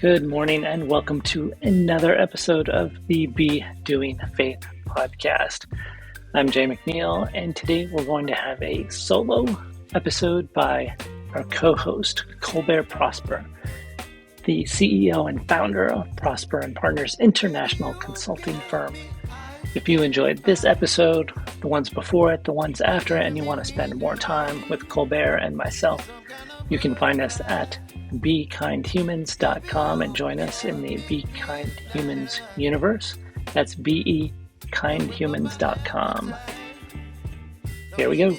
Good morning, and welcome to another episode of the Be Doing Faith podcast. I'm Jay McNeil, and today we're going to have a solo episode by our co-host, Colber Prosper, the CEO and founder of Prosper and Partners International Consulting Firm. If you enjoyed this episode, the ones before it, the ones after it, and you want to spend more time with Colber and myself, you can find us at BeKindHumans.com and join us in the Be Kind Humans universe. That's BeKindHumans.com. Here we go.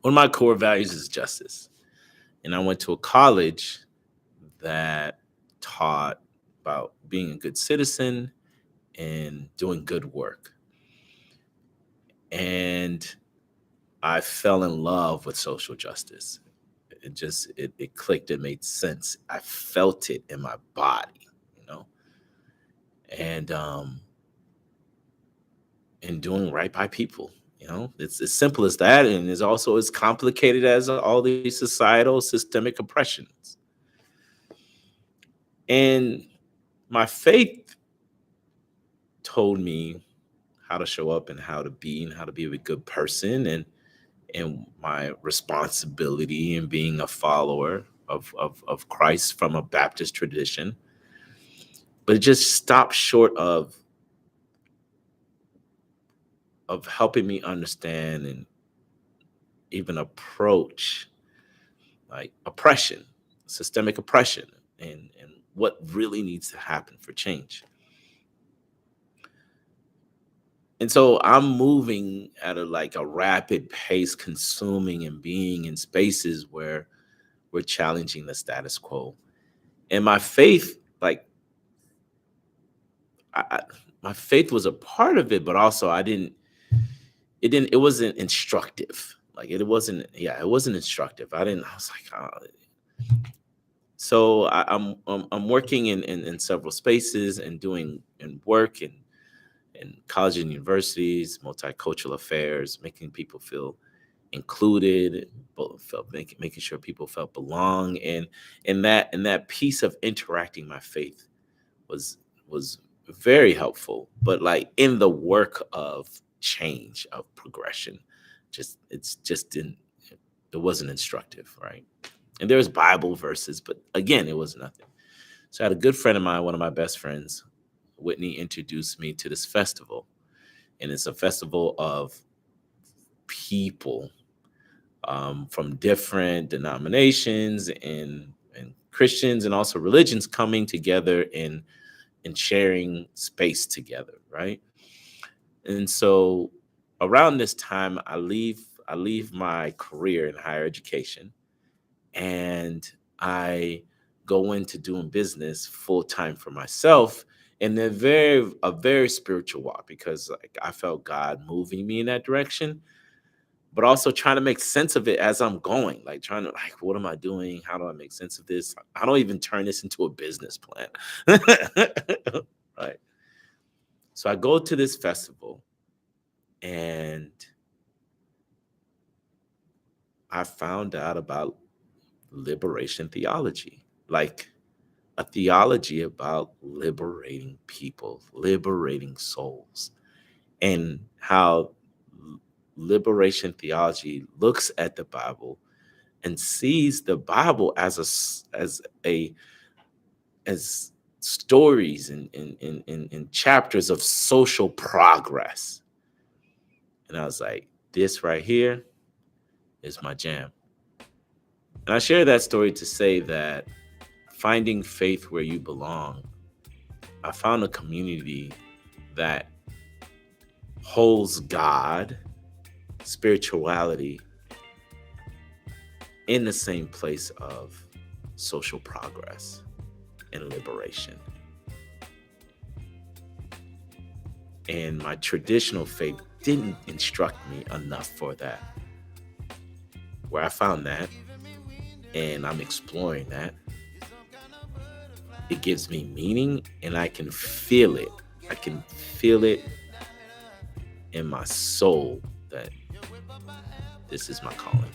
One of my core values is justice. And I went to a college that taught about being a good citizen and doing good work. And I fell in love with social justice. It clicked. It made sense. I felt it in my body, and doing right by people. It's as simple as that, and it's also as complicated as all these societal systemic oppressions. And my faith told me how to show up and how to be a good person, and my responsibility in being a follower of Christ from a Baptist tradition. But it just stopped short of helping me understand and even approach like oppression, systemic oppression, and what really needs to happen for change. And so I'm moving at a rapid pace, consuming and being in spaces where we're challenging the status quo. And my faith, my faith was a part of it, but also it wasn't instructive. It wasn't instructive. I was like, So I'm working in several spaces and doing work in colleges and universities, multicultural affairs, making people feel included, making sure people felt belong, and that piece of interacting my faith was very helpful. But in the work of change, of progression, it wasn't instructive, right? And there's Bible verses, but again, it was nothing. So I had a good friend of mine, one of my best friends, Whitney, introduced me to this festival. And it's a festival of people from different denominations and Christians and also religions coming together and sharing space together, right? And so around this time, I leave my career in higher education, and I go into doing business full time for myself. And a very spiritual walk, because I felt God moving me in that direction, but also trying to make sense of it as I'm going, what am I doing? How do I make sense of this? How do I even turn this into a business plan? Right. So I go to this festival, and I found out about liberation theology, a theology about liberating people, liberating souls, and how liberation theology looks at the Bible and sees the Bible as stories and chapters of social progress. And I was like, this right here is my jam. And I share that story to say that finding faith where you belong, I found a community that holds God, spirituality, in the same place of social progress and liberation. And my traditional faith didn't instruct me enough for that. Where I found that, and I'm exploring that, it gives me meaning, and I can feel it. I can feel it in my soul that this is my calling.